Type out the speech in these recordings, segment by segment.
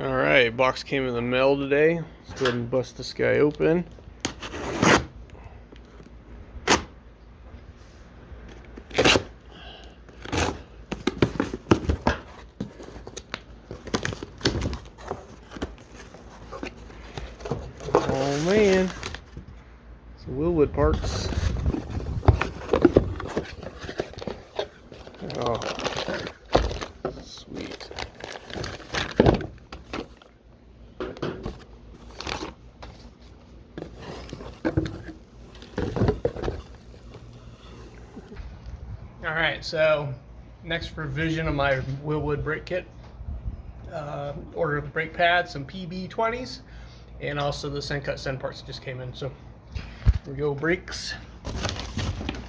Alright, box came in the mail today. Let's go ahead and bust this guy open. Oh man, some Wilwood parts. Oh, sweet. Alright, so next revision of my Wilwood brake kit. Ordered the brake pads, some PB20s, and also the Sendcutsend parts that just came in. So here we go, brakes,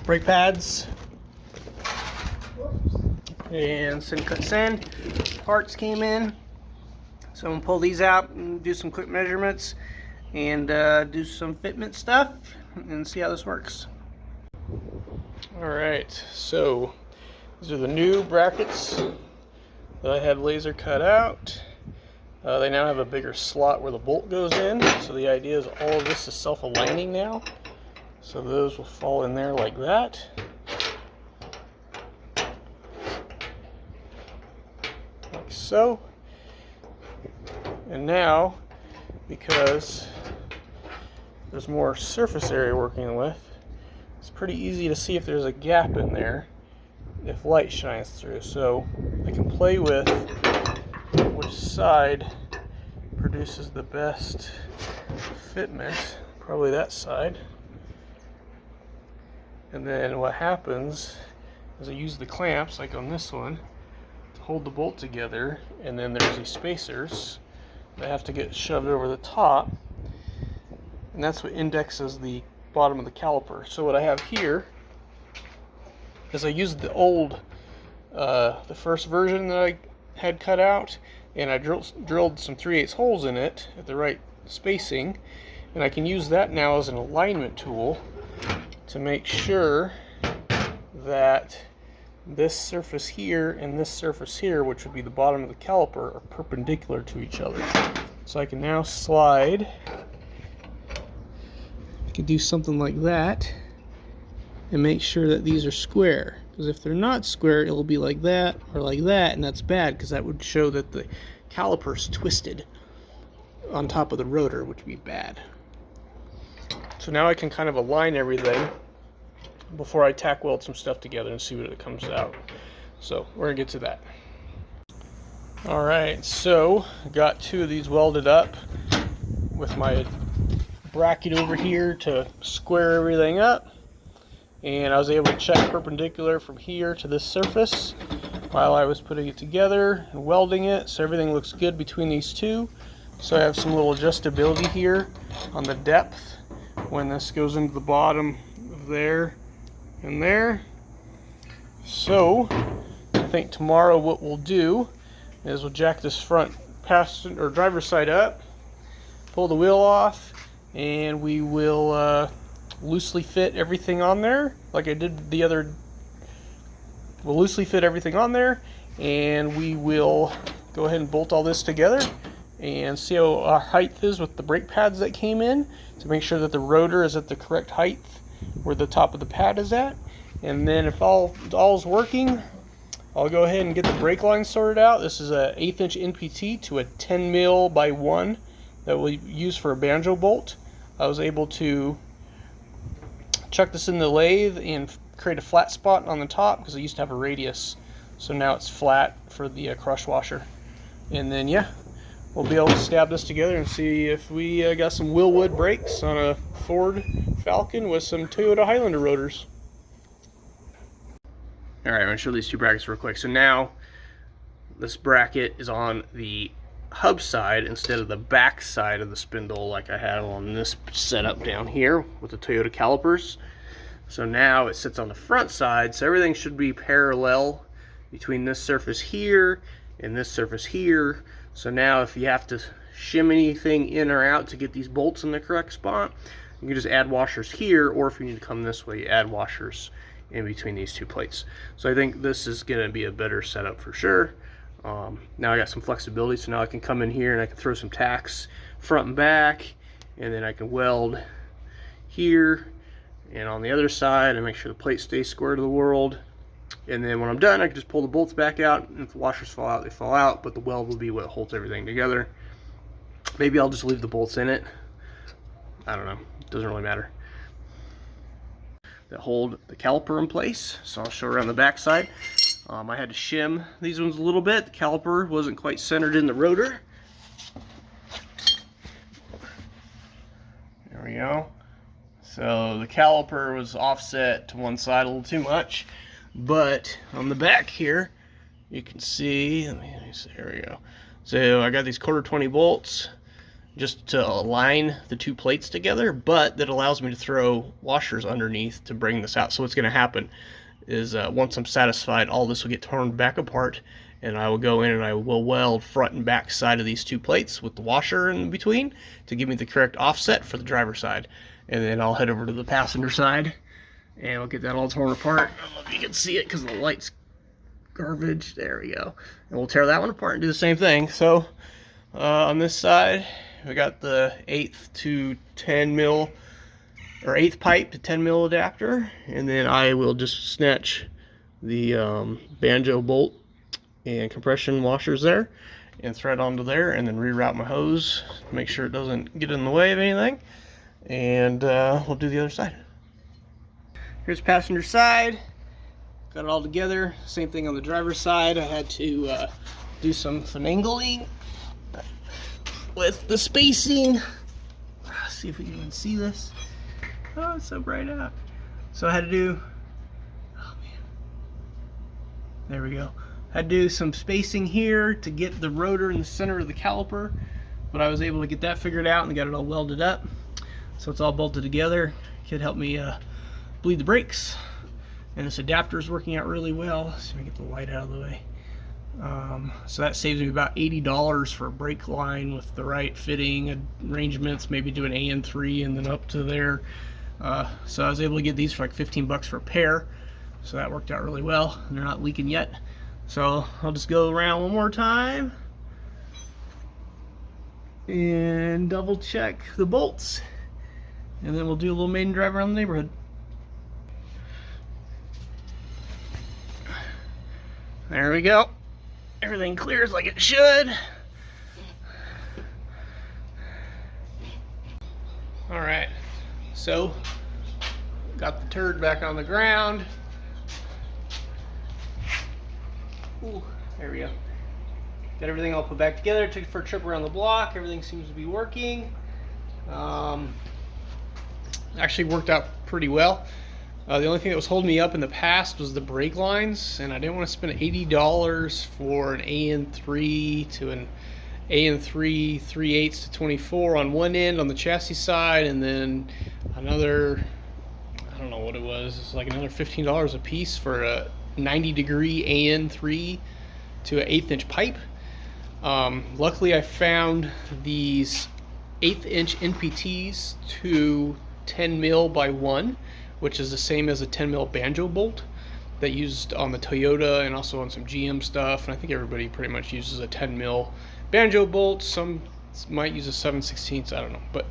brake pads, and Sendcutsend parts came in. So I'm gonna pull these out and do some quick measurements and do some fitment stuff and see how this works. Alright, so these are the new brackets that I had laser cut out. They now have a bigger slot where the bolt goes in, so the idea is all of this is self-aligning now. So those will fall in there like that. Like so. And now, because there's more surface area working with, it's pretty easy to see if there's a gap in there if light shines through. So I can play with which side produces the best fitment, probably that side. And then what happens is I use the clamps, like on this one, to hold the bolt together, and then there's these spacers that have to get shoved over the top, and that's what indexes the bottom of the caliper. So what I have here is I used the old, the first version that I had cut out, and I drilled some 3/8 holes in it at the right spacing, and I can use that now as an alignment tool to make sure that this surface here and this surface here, which would be the bottom of the caliper, are perpendicular to each other. So I can now slide, I can do something like that and make sure that these are square, because if they're not square, it'll be like that or like that, and that's bad because that would show that the caliper's twisted on top of the rotor, which would be bad. So now I can kind of align everything before I tack weld some stuff together and see what it comes out. So we're gonna get to that. Alright, so I got two of these welded up with my bracket over here to square everything up, and I was able to check perpendicular from here to this surface while I was putting it together and welding it, so everything looks good between these two. So I have some little adjustability here on the depth when this goes into the bottom of there and there. So I think tomorrow what we'll do is we'll jack this front passenger or driver's side up, pull the wheel off, and we will loosely fit everything on there like I did the other. We'll loosely fit everything on there, and we will go ahead and bolt all this together and see how our height is with the brake pads that came in to make sure that the rotor is at the correct height where the top of the pad is at. And then if all is working, I'll go ahead and get the brake line sorted out. This is a 1/8 inch NPT to a 10 mil by 1 that we'll use for a banjo bolt. I was able to chuck this in the lathe and create a flat spot on the top because it used to have a radius, so now it's flat for the crush washer. And then yeah, we'll be able to stab this together and see if we got some Wilwood brakes on a Ford Falcon with some Toyota Highlander Rotors. Alright, I'm going to show these two brackets real quick. So now this bracket is on the hub side instead of the back side of the spindle like I had on this setup down here with the Toyota calipers. So now it sits on the front side, so everything should be parallel between this surface here and this surface here. So now if you have to shim anything in or out to get these bolts in the correct spot, you can just add washers here, or if you need to come this way, you add washers in between these two plates. So I think this is going to be a better setup for sure. Now I got some flexibility, so now I can come in here and I can throw some tacks front and back, and then I can weld here and on the other side and make sure the plate stays square to the world. And then when I'm done, I can just pull the bolts back out, and if the washers fall out, they fall out, but the weld will be what holds everything together. Maybe I'll just leave the bolts in it. I don't know, it doesn't really matter. That hold the caliper in place, so I'll show around the back side. I had to shim these ones a little bit. The caliper wasn't quite centered in the rotor. There we go. So the caliper was offset to one side a little too much, but on the back here you can see, there we go. So I got these 1/4 bolts just to align the two plates together, but that allows me to throw washers underneath to bring this out. So what's going to happen is once I'm satisfied, all this will get torn back apart, and I will go in and I will weld front and back side of these two plates with the washer in between to give me the correct offset for the driver's side. And then I'll head over to the passenger side and we'll get that all torn apart. I don't know if you can see it because the light's garbage. There we go. And we'll tear that one apart and do the same thing. So on this side, we got the 8th to 10 mil, or 8th pipe to 10 mil adapter, and then I will just snatch the banjo bolt and compression washers there and thread onto there, and then reroute my hose to make sure it doesn't get in the way of anything, and we'll do the other side. Here's passenger side, got it all together. Same thing on the driver's side. I had to do some finagling with the spacing. Let's see if we can even see this. Oh, it's so bright out. So I had to do, oh man, there we go. I had to do some spacing here to get the rotor in the center of the caliper, but I was able to get that figured out and got it all welded up. So it's all bolted together. Kid helped me bleed the brakes, and this adapter is working out really well. So let me get the light out of the way. So that saves me about $80 for a brake line with the right fitting arrangements, maybe do an AN3 and then up to there. So I was able to get these for like 15 bucks for a pair, so that worked out really well, and they're not leaking yet. So I'll just go around one more time and double check the bolts, and then we'll do a little maiden drive around the neighborhood. There we go. Everything clears like it should. Alright, so got the turd back on the ground. Ooh, there we go. Got everything all put back together. Took it for a trip around the block. Everything seems to be working. Actually worked out pretty well. The only thing that was holding me up in the past was the brake lines, and I didn't want to spend $80 for an AN3 to an AN3 3/8 to 24 on one end on the chassis side, and then another, I don't know what it was, it's like another $15 a piece for a 90-degree AN3 to an 1/8 inch pipe. Luckily I found these 1/8 inch NPTs to 10 mil by 1, which is the same as a 10 mil banjo bolt that used on the Toyota and also on some GM stuff. And I think everybody pretty much uses a 10 mil banjo bolt. Some might use a 7/16, I don't know. But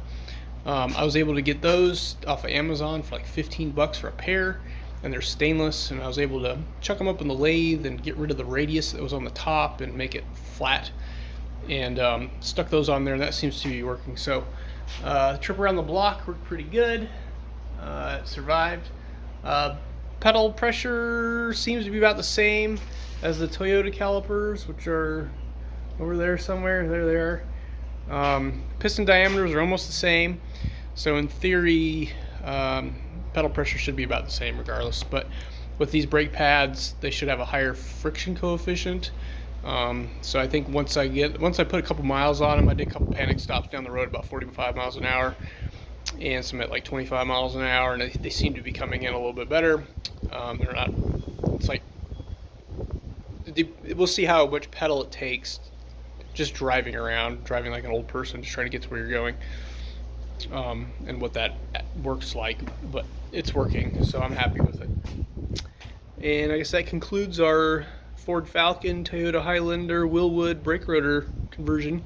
I was able to get those off of Amazon for like 15 bucks for a pair, and they're stainless, and I was able to chuck them up in the lathe and get rid of the radius that was on the top and make it flat, and stuck those on there, and that seems to be working. So the trip around the block worked pretty good. It survived. Pedal pressure seems to be about the same as the Toyota calipers, which are over there somewhere. There they are. Piston diameters are almost the same, so in theory pedal pressure should be about the same regardless, but with these brake pads they should have a higher friction coefficient. So I think once I put a couple miles on them, I did a couple panic stops down the road about 45 miles an hour and some at like 25 miles an hour, and they seem to be coming in a little bit better. They're not, it's like, we'll see how much pedal it takes just driving around, driving like an old person, just trying to get to where you're going, and what that works like, but it's working, so I'm happy with it. And I guess that concludes our Ford Falcon, Toyota Highlander, Wilwood Brake Rotor conversion.